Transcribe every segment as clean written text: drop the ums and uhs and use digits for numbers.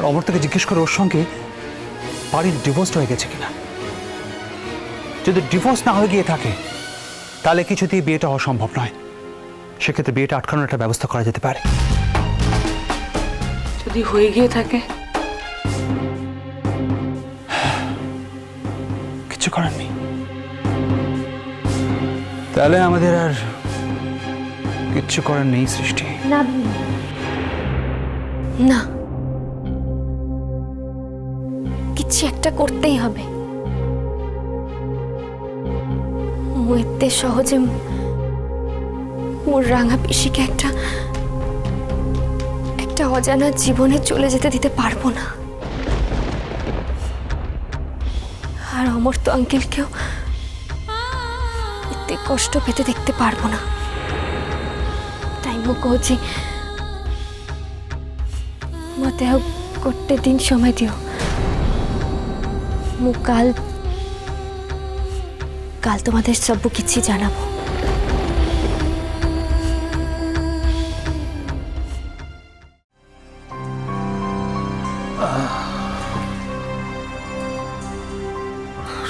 আর অমর্ত্যকে জিজ্ঞেস করে ওর সঙ্গে বাড়ির ডিভোর্স হয়ে গেছে কিনা। যদি ডিভোর্স না হয়ে গিয়ে থাকে তাহলে কিছুতেই বিয়েটা হওয়া সম্ভব নয়। সেক্ষেত্রে বিয়েটা আটকানোর একটা ব্যবস্থা করা যেতে পারে। যদি হয়ে গিয়ে থাকে? কিছু করার নেই। তাহলে আমাদের আর কিচ্ছু করার নেই সৃষ্টি। না না, কিছু একটা করতেই হবে। এতে সহজে মোর রাঙা পিসিকে একটা অজানা জীবনে চলে যেতে দিতে পারবো না। আর অমর্ত্য আঙ্কেলকেও এতে কষ্ট পেতে দেখতে পারবো না। তাই মু কହୁଛି মতে ଆଉ ଗୋଟେ দিন সময় দিও। মু কাল তোমাদের সব কিছু জানাবো।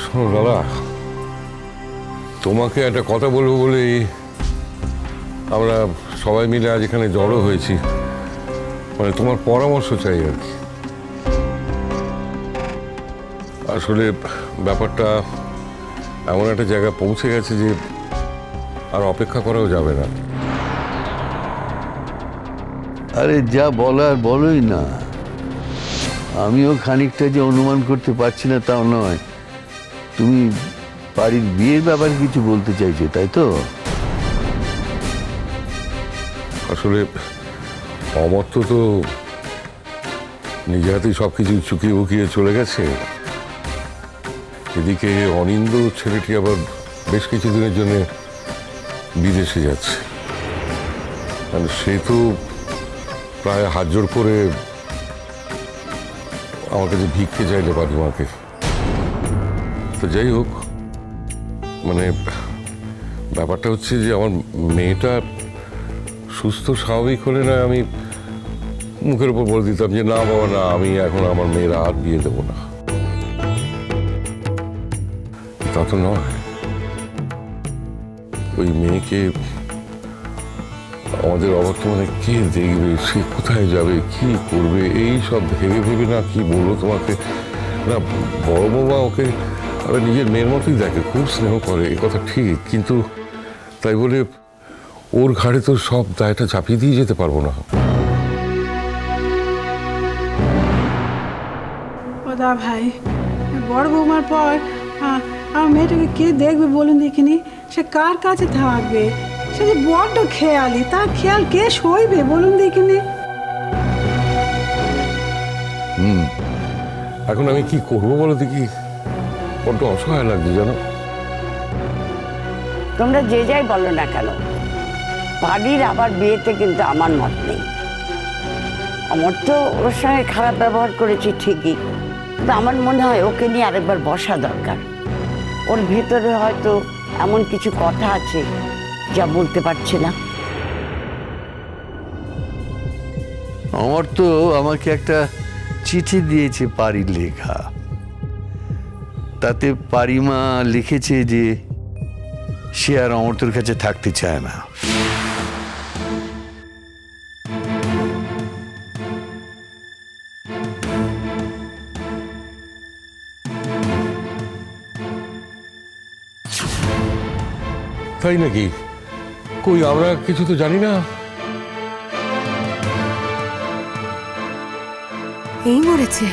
শোনো দাদা, তোমাকে একটা কথা বলবো বলেই আমরা সবাই মিলে আজ এখানে জড়ো হয়েছি। মানে তোমার পরামর্শ চাই আর কি। আসলে ব্যাপারটা এমন একটা জায়গায় পৌঁছে গেছে যে আর অপেক্ষা করাও যাবে না। আরে যা বলার বলোই না। আমিও খানিকটা যে অনুমান করতে পারছি না তাও নয়। তুমি বাড়ির বিয়ের ব্যাপারে কিছু বলতে চাইছো, তাই তো? আসলে অমর্ত্য তো নিজে হাতেই সব কিছু চুকিয়ে বুকিয়ে চলে গেছে। এদিকে অনিন্দ ছেলেটি আবার বেশ কিছুদিনের জন্য বিদেশে যাচ্ছে। আর সে তো প্রায় হাত জোর করে আমার কাছে ভিক্ষে চাইলে পারিমাকে। তো যাই হোক, মানে ব্যাপারটা হচ্ছে যে আমার মেয়েটা সুস্থ স্বাভাবিক হলে না আমি মুখের উপর বলে দিতাম যে না বাবা না, আমি এখন আমার মেয়ের আর বিয়ে দেবো না। তা তো নয়। ওই মেয়েকে আমাদের অবর্তমানে কে দেখবে, সে কোথায় যাবে, কি করবে, এই সব ভেবে ভেবে না কি বলবো তোমাকে। না, বড় বাবা ওকে নিজের মেয়ের মতোই দেখে, খুব স্নেহ করে, এ কথা ঠিক। কিন্তু তাই বলে ওর ঘাড়ে তো সব দায়টা চাপিয়ে দিয়ে যেতে পারবো না। ওদা ভাই, বড় বৌমার পর আমার মেয়েটাকে কে দেখবে বলুন দেখিনি? সে কার কাছে থাকবে? সে যে বড্ড খেয়ালি, তার খেয়াল কে সইবে বলুন দেখিনি? এখন আমি কি করবো বলো দেখি, বড্ড অসহায় লাগছে জানো। তোমরা যে যাই বলো না কেন, বাড়ির আবার বিয়েতে কিন্তু আমার মত নেই। আমার তো ওর সঙ্গে খারাপ ব্যবহার করেছি ঠিকই, কিন্তু আমার মনে হয় ওকে নিয়ে আরেকবার বসা দরকার। ওর ভেতরে হয়তো এমন কিছু কথা আছে যা বলতে পারছে না। আমার তো আমাকে একটা চিঠি দিয়েছে পারির লেখা। তাতে পারিমা লিখেছে যে সে আর অমর্ত্যর কাছে থাকতে চায় না। তাই নাকি? কই, আমরা কিছু তো জানি না। এই মরেছে,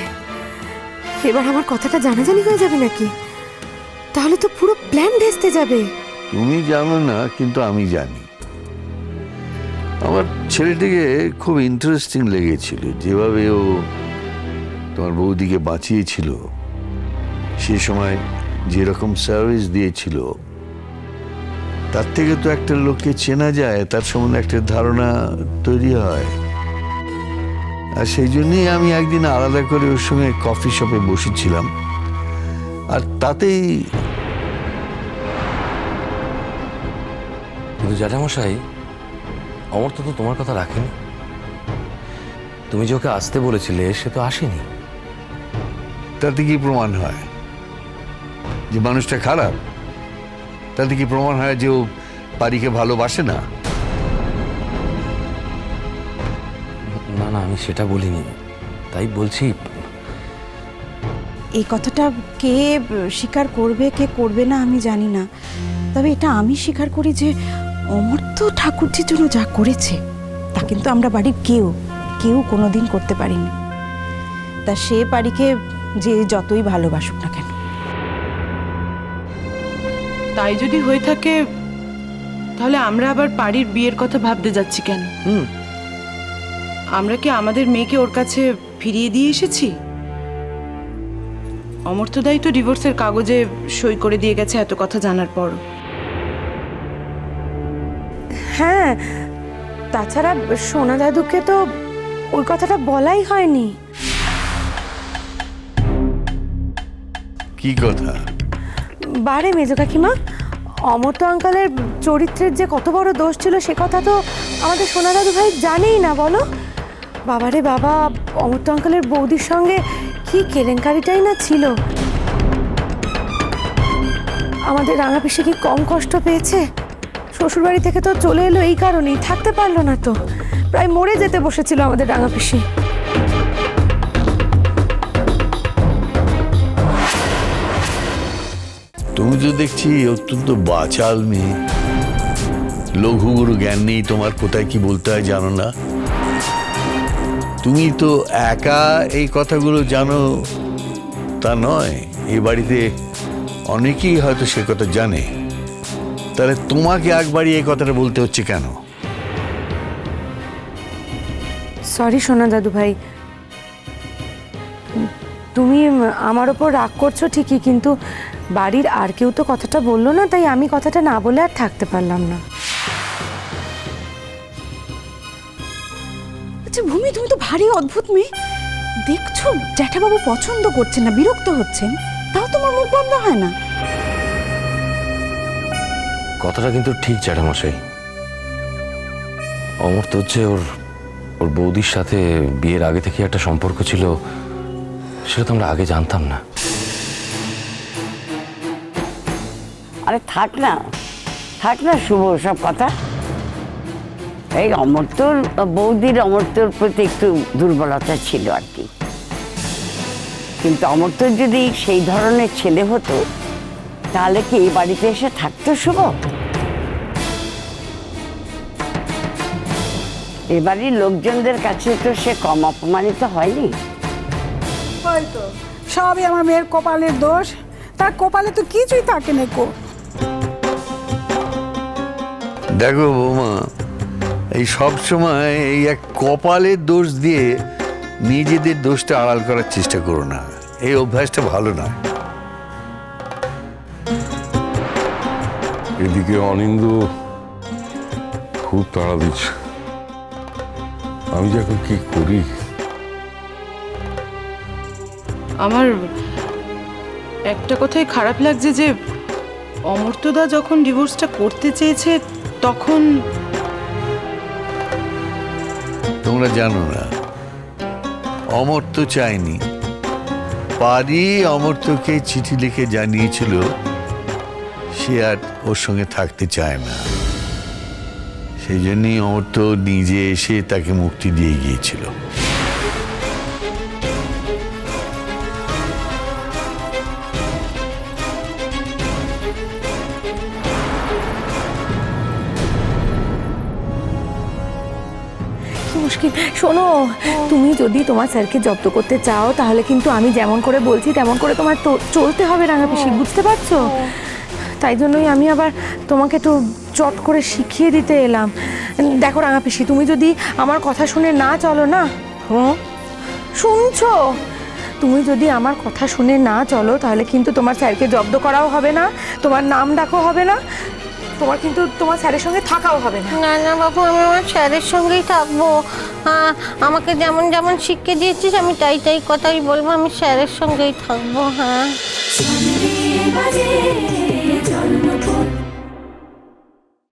এবার আমার কথাটা জানাজানি হয়ে যাবে নাকি? তাহলে তো পুরো প্ল্যান ভেস্তে যাবে। তুমি জানো না, কিন্তু আমি জানি। আমার ছেলেটিকে খুব ইন্টারেস্টিং লেগেছিল যেভাবে ও তোমার বৌদিকে বাঁচিয়েছিল, সে সময় যেরকম সার্ভিস দিয়েছিল, তার থেকে তো একটা লোককে চেনা যায়, তার সম্বন্ধে একটা ধারণা তৈরি হয়। আর সেই জন্যই আমি একদিন আলাদা করে ওর সঙ্গে কফি শপে বসেছিলাম। আর তাতেই কিন্তু জ্যাঠামশাই, অমর্ত্য তো তোমার কথা রাখেনি। তুমি যে ওকে আসতে বলেছিলে সে তো আসেনি। তাতে কি প্রমাণ হয় যে মানুষটা খারাপ? তাতে কি প্রমাণ হয় যে ও পারিকে ভালোবাসে না? না না, আমি সেটা বলিনি। তাই বলছি, এই কথাটা কে স্বীকার করবে কে করবে না আমি জানি না, তবে এটা আমি স্বীকার করি যে অমর্ত্য ঠাকুরজির জন্য যা করেছে তা কিন্তু আমরা বাড়ির কেউ কোনোদিন করতে পারিনি। তা সে পারিকে যে যতই ভালোবাসুক না কেন। তাই যদি হয়ে থাকে তাহলে আমরা আবার পারির বিয়ের কথা ভাবতে যাচ্ছি কেন? আমরা কি আমাদের মেয়েকে ওর কাছে ফিরিয়ে দিয়ে এসেছি? অমর্ত্যদাই তো ডিভোর্সের কাগজে সই করে দিয়ে গেছে এত কথা জানার পর। হ্যাঁ, তাছাড়া সোনা দাদুকে তো ওই কথাটা বলাই হয়নি। কি কথা? বারে মেজো কাকিমা, অমর্ত্য আঙ্কালের চরিত্রের যে কত বড় দোষ ছিল সে কথা তো আমাদের সোনা দাদু ভাই জানেই না। বলো বাবারে বাবা, অমর্ত্য আঙ্কালের বৌদির সঙ্গে কি কেলেঙ্কারিটাই না ছিল। আমাদের রাঙা পিসি কি কম কষ্ট পেয়েছে? শ্বশুরবাড়ি থেকে তো চলে এলো এই কারণেই, থাকতে পারলো না তো, প্রায় মরে যেতে বসেছিল আমাদের রাঙা পিসি। তুমি তো দেখছি অত্যন্ত বাচাল মেয়ে, লঘুগুরু জ্ঞান নেই তোমার, কোথায় কি বলতে হয় জানো না। তুমি তো একা এই কথাগুলো জানো তা নয়, এই বাড়িতে অনেকেই হয়তো সে কথা জানে। তাহলে তোমাকে একবারই এই কথাটা বলতে হচ্ছে কেন? সরি সোনা দাদু ভাই, তুমি আমার ওপর রাগ করছো ঠিকই, কিন্তু বাড়ির আর কেউ তো কথাটা বললো না, তাই আমি কথাটা না বলে আর থাকতে পারলাম না। আচ্ছা ভূমি, তুমি তো ভারী অদ্ভুত মেয়ে। দেখছো জ্যাঠাবাবু পছন্দ করছেন না, বিরক্ত হচ্ছেন, তাও তোমার মুখ বন্ধ হয় না। কথাটা কিন্তু ঠিক জ্যাঠামশাই। অমর্ত্য হচ্ছে ওর বৌদির সাথে বিয়ের আগে থেকে একটা সম্পর্ক ছিল, সেটা তো আমরা আগে জানতাম না। আরে থাক না শুভ সব কথা। এই অমর্ত্যর বৌদির অমর্ত্যর প্রতি একটু দুর্বলতা ছিল আর কি, কিন্তু অমর্ত্য যদি সেই ধরনের ছেলে হতো তাহলে কি এই বাড়িতে এসে থাকতো শুভ? এ বাড়ির লোকজনদের কাছে তো সে কম অপমানিত হয়নি। হয়তো সবই আমার মেয়ের কপালের দোষ, তার কপালে তো কিছুই থাকে না কো। দেখো বৌমা, এই সব সময় এই এক কপালের দোষ দিয়ে নিজেদের দোষটা আড়াল করার চেষ্টা করো না, এই অভ্যাসটা ভালো নয়। এদিকে অনিন্দু খুব তাড়া দিচ্ছে, আমি যে এখন কি করি। আমার একটা কথাই খারাপ লাগছে যে অমর্ত্যদা যখন ডিভোর্সটা করতে চেয়েছে তখন তোমরা জানো না, অমর্ত্য চায়নি। পারি অমর্ত্যকে চিঠি লিখে জানিয়েছিল সে আর ওর সঙ্গে থাকতে চায় না, সেই জন্যই অমর্ত্য নিজে এসে তাকে মুক্তি দিয়ে গিয়েছিল। মুশকিল। শোনো, তুমি যদি তোমার স্যারকে জব্দ করতে চাও তাহলে কিন্তু আমি যেমন করে বলছি তেমন করে তোমার তো চলতে হবে রাঙা পিসি, বুঝতে পারছো? তাই জন্যই আমি আবার তোমাকে একটু চট করে শিখিয়ে দিতে এলাম। দেখো রাঙা পিসি, তুমি যদি আমার কথা শুনে না চলো না, শুনছো? তুমি যদি আমার কথা শুনে না চলো তাহলে কিন্তু তোমার স্যারকে জব্দ করাও হবে না, তোমার নাম ডাকও হবে না, তোমার কিন্তু তোমার স্যারের সঙ্গে থাকাও হবে না। না না বাবু, আমি আমার স্যারের সঙ্গেই থাকবো। আমাকে যেমন যেমন শিখিয়ে দিয়েছিস আমি তাই কথাই বলবো, আমি স্যারের সঙ্গেই থাকবো। হ্যাঁ।